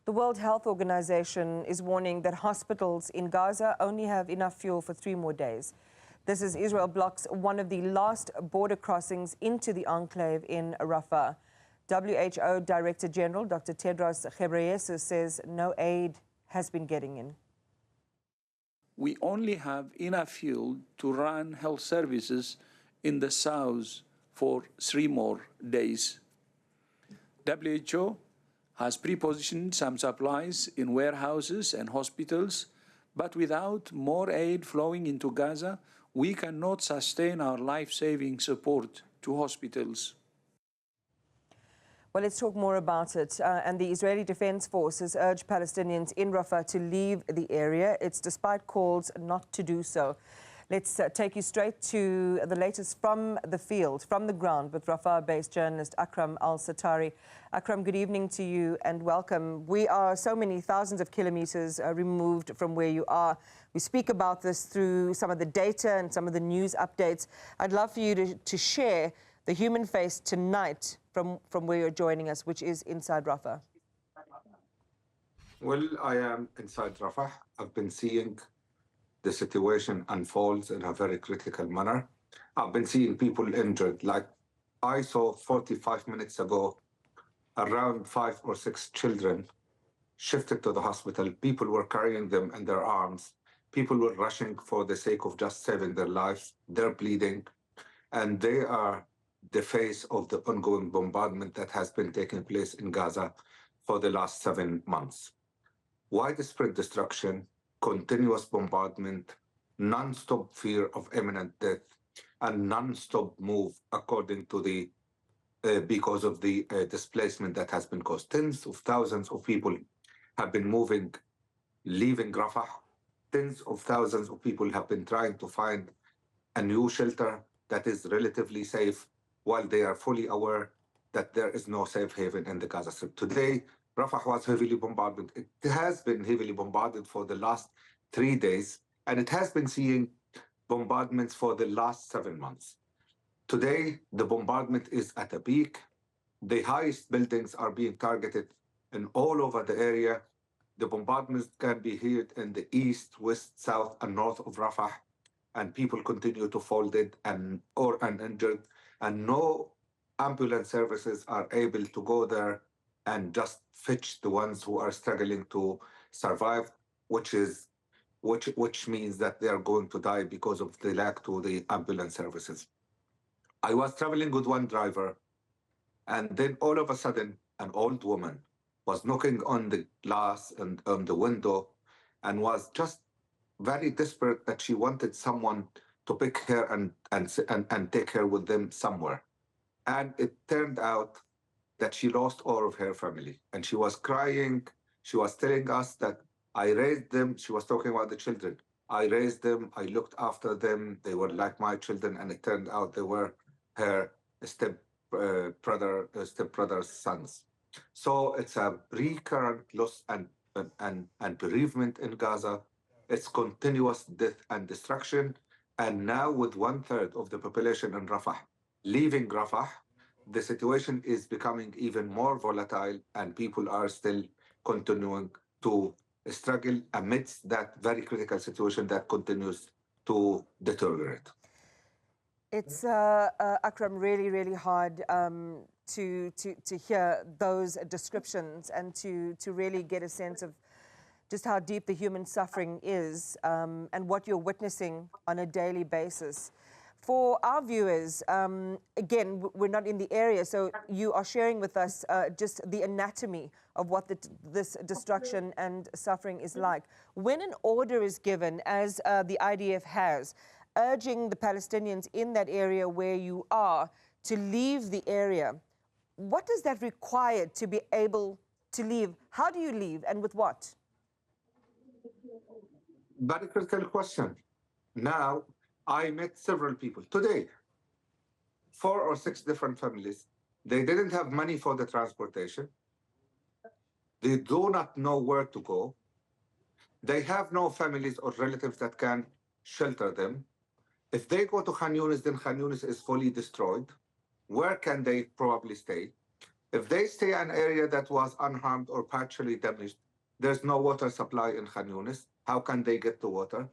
The World Health Organization is warning that hospitals in Gaza only have enough fuel for 3 more days. This as Israel blocks one of the last border crossings into the enclave in Rafah. WHO Director General Dr. Tedros Ghebreyesus says no aid has been getting in. We only have enough fuel to run health services in the south for 3 more days. WHO has pre-positioned some supplies in warehouses and hospitals, but without more aid flowing into Gaza, we cannot sustain our life-saving support to hospitals. Well, let's talk more about it. And the Israeli Defense Forces urge Palestinians in Rafah to leave the area. It's despite calls not to do so. Let's take you straight to the latest from the field, from the ground, with Rafah-based journalist Akram al-Satarri. Akram, good evening to you and welcome. We are so many thousands of kilometers removed from where you are. We speak about this through some of the data and some of the news updates. I'd love for you to share the human face tonight from where you're joining us, which is inside Rafah. Well, I am inside Rafah. I've been seeing the situation unfolds in a very critical manner. I've been seeing people injured. Like I saw 45 minutes ago, around 5 or 6 children shifted to the hospital. People were carrying them in their arms. People were rushing for the sake of just saving their lives. They're bleeding. And they are the face of the ongoing bombardment that has been taking place in Gaza for the last 7 months. Widespread destruction, continuous bombardment, non-stop fear of imminent death, and non-stop move according to the because of the displacement that has been caused. Tens of thousands of people have been moving, leaving Rafah. Tens of thousands of people have been trying to find a new shelter that is relatively safe, while they are fully aware that there is no safe haven in the Gaza Strip. Today, Rafah was heavily bombarded. It has been heavily bombarded for the last 3 days, and it has been seeing bombardments for the last 7 months. Today, the bombardment is at a peak. The highest buildings are being targeted and all over the area. The bombardments can be heard in the east, west, south, and north of Rafah, and people continue to fall dead or uninjured, and no ambulance services are able to go there and just fetch the ones who are struggling to survive, which means that they are going to die because of the lack to the ambulance services. I was traveling with one driver, and then all of a sudden, an old woman was knocking on the glass and on the window and was just very desperate that she wanted someone to pick her and take her with them somewhere. And it turned out that she lost all of her family. And she was crying. She was telling us that I raised them. She was talking about the children. I raised them. I looked after them. They were like my children. And it turned out they were her stepbrother's sons. So it's a recurrent loss and bereavement in Gaza. It's continuous death and destruction. And now with 1/3 of the population in Rafah leaving Rafah, the situation is becoming even more volatile, and people are still continuing to struggle amidst that very critical situation that continues to deteriorate. It's, Akram, really, really hard to hear those descriptions and to really get a sense of just how deep the human suffering is and what you're witnessing on a daily basis. For our viewers, again, we're not in the area, so you are sharing with us just the anatomy of what this destruction and suffering is like. When an order is given, as the IDF has, urging the Palestinians in that area where you are to leave the area, what does that require to be able to leave? How do you leave, and with what? Very critical question. Now, I met several people today, 4 or 6 different families. They didn't have money for the transportation. They do not know where to go. They have no families or relatives that can shelter them. If they go to Khan Yunis, then Khan Yunis is fully destroyed. Where can they probably stay? If they stay in an area that was unharmed or partially damaged, there's no water supply in Khan Yunis. How can they get the water?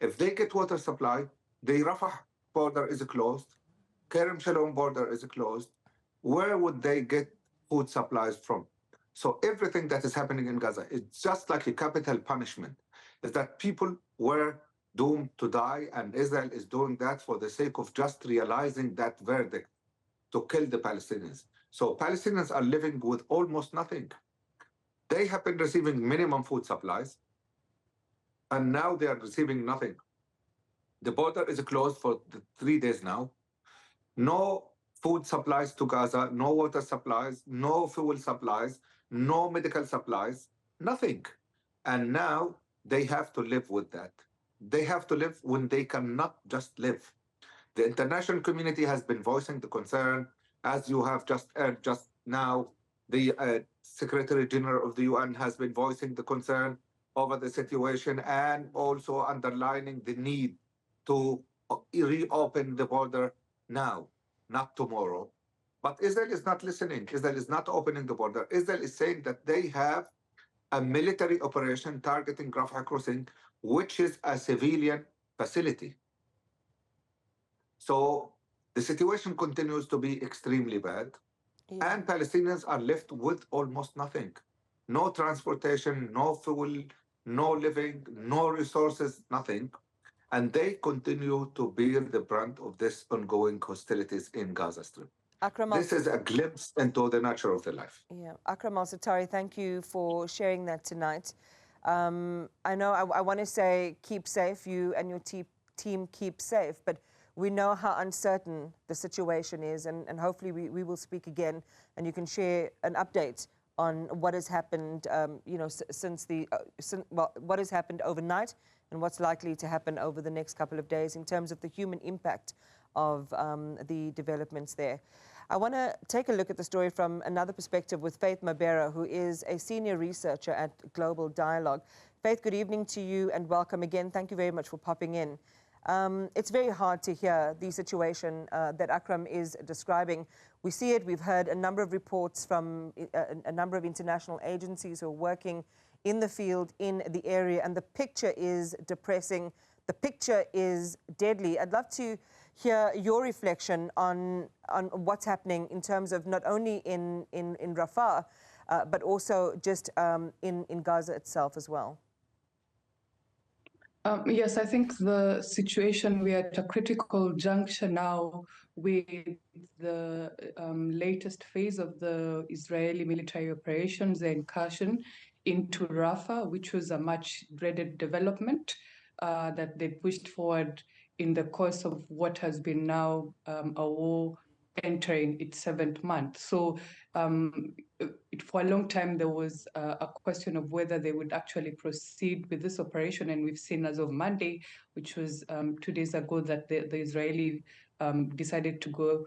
If they get water supply, the Rafah border is closed, Kerem Shalom border is closed. Where would they get food supplies from? So everything that is happening in Gaza is just like a capital punishment. Is that people were doomed to die, and Israel is doing that for the sake of just realizing that verdict to kill the Palestinians. So Palestinians are living with almost nothing. They have been receiving minimum food supplies, and now they are receiving nothing. The border is closed for 3 days now. No food supplies to Gaza, no water supplies, no fuel supplies, no medical supplies, nothing. And now they have to live with that. They have to live when they cannot just live. The international community has been voicing the concern, as you have just heard just now. The Secretary General of the UN has been voicing the concern over the situation and also underlining the need to reopen the border now, not tomorrow. But Israel is not listening. Israel is not opening the border. Israel is saying that they have a military operation targeting Rafah crossing, which is a civilian facility. So the situation continues to be extremely bad, and Palestinians are left with almost nothing. No transportation, no fuel, no living, no resources, nothing. And they continue to bear the brunt of this ongoing hostilities in Gaza Strip. This is a glimpse into the nature of the life. Yeah, Akram al-Satarri, thank you for sharing that tonight. I know I want to say keep safe, you and your team keep safe, but we know how uncertain the situation is, and hopefully we will speak again and you can share an update on what has happened, since what has happened overnight and what's likely to happen over the next couple of days in terms of the human impact of the developments there. I want to take a look at the story from another perspective with Faith Mabera, who is a senior researcher at Global Dialogue. Faith, good evening to you and welcome again. Thank you very much for popping in. It's very hard to hear the situation that Akram is describing. We see it, we've heard a number of reports from a number of international agencies who are working in the field, in the area, and the picture is depressing. The picture is deadly. I'd love to hear your reflection on what's happening in terms of not only in Rafah, but also just in Gaza itself as well. Yes, I think the situation, we're at a critical juncture now with the latest phase of the Israeli military operations, the incursion into Rafah, which was a much dreaded development that they pushed forward in the course of what has been now a war entering its 7th month. So for a long time, there was a question of whether they would actually proceed with this operation. And we've seen as of Monday, which was 2 days ago, that the Israeli decided to go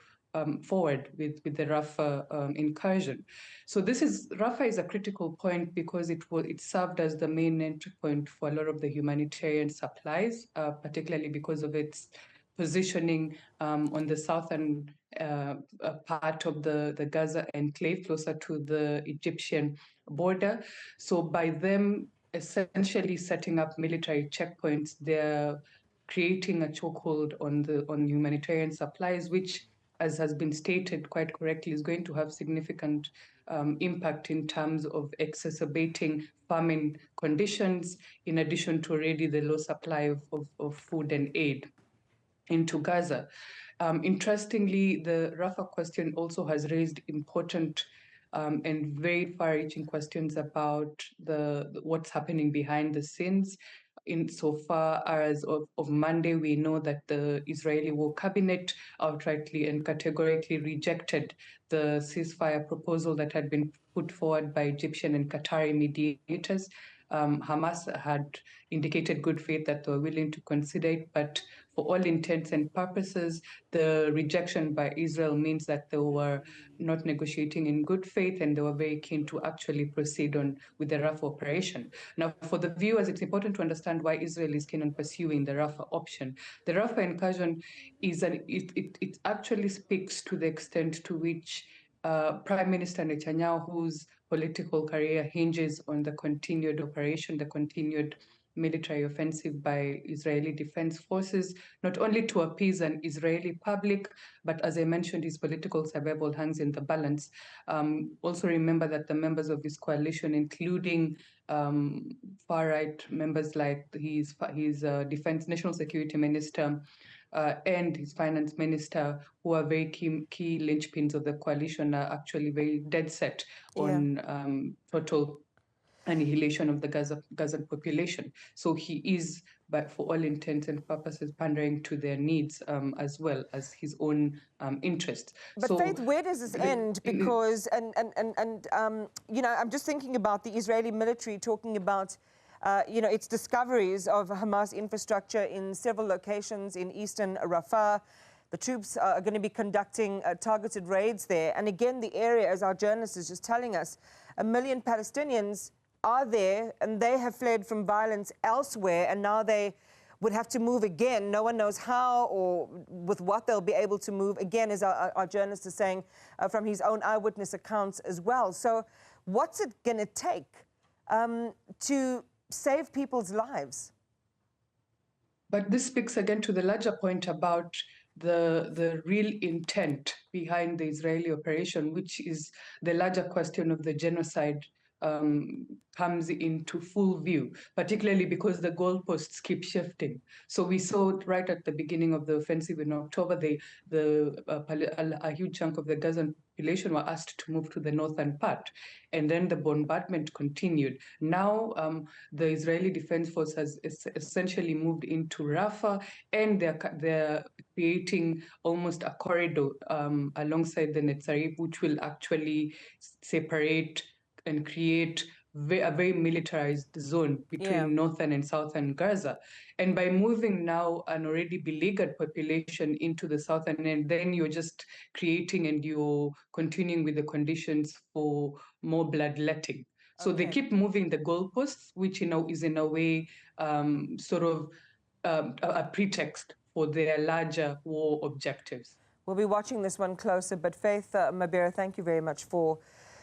forward with the Rafah incursion. So Rafah is a critical point because it served as the main entry point for a lot of the humanitarian supplies, particularly because of its positioning on the southern part of the Gaza enclave, closer to the Egyptian border. So by them essentially setting up military checkpoints, they're creating a chokehold on humanitarian supplies, which, as has been stated quite correctly, is going to have significant impact in terms of exacerbating famine conditions, in addition to already the low supply of food and aid into Gaza. Interestingly, the Rafah question also has raised important and very far-reaching questions about what's happening behind the scenes. Insofar as of Monday, we know that the Israeli War Cabinet outrightly and categorically rejected the ceasefire proposal that had been put forward by Egyptian and Qatari mediators. Hamas had indicated good faith that they were willing to consider it, but for all intents and purposes, the rejection by Israel means that they were not negotiating in good faith, and they were very keen to actually proceed on with the Rafah operation. Now, for the viewers, it's important to understand why Israel is keen on pursuing the Rafah option. The Rafah incursion it actually speaks to the extent to which Prime Minister Netanyahu's political career hinges on the continued operation, the continued military offensive by Israeli Defense Forces, not only to appease an Israeli public, but as I mentioned, his political survival hangs in the balance. Also remember that the members of his coalition, including far-right members like his Defense National Security Minister, and his finance minister, who are very key linchpins of the coalition, are actually very dead set on total annihilation of the Gazan population. So he is, but for all intents and purposes, pandering to their needs as well as his own interests. But so Faith, where does this end? Because, you know, I'm just thinking about the Israeli military talking about you know, its discoveries of Hamas infrastructure in several locations in eastern Rafah. The troops are going to be conducting targeted raids there. And again, the area, as our journalist is just telling us, 1 million Palestinians are there and they have fled from violence elsewhere, and now they would have to move again. No one knows how or with what they'll be able to move again, as our journalist is saying from his own eyewitness accounts as well. So what's it going to take to save people's lives? But this speaks again to the larger point about the real intent behind the Israeli operation, which is the larger question of the genocide comes into full view, particularly because the goalposts keep shifting. So we saw right at the beginning of the offensive in October, a huge chunk of the Gazan population were asked to move to the northern part, and then the bombardment continued. Now the Israeli Defense Force has essentially moved into Rafah, and they're creating almost a corridor alongside the Newzroom, which will actually separate and create a very militarized zone between northern and southern Gaza. And by moving now an already beleaguered population into the southern end, then you're just creating and you're continuing with the conditions for more bloodletting. So they keep moving the goalposts, which is in a way sort of a pretext for their larger war objectives. We'll be watching this one closer, but Faith Mabera, thank you very much for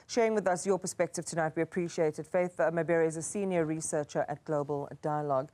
sharing with us your perspective tonight. We appreciate it. Faith Mabera is a senior researcher at Global Dialogue.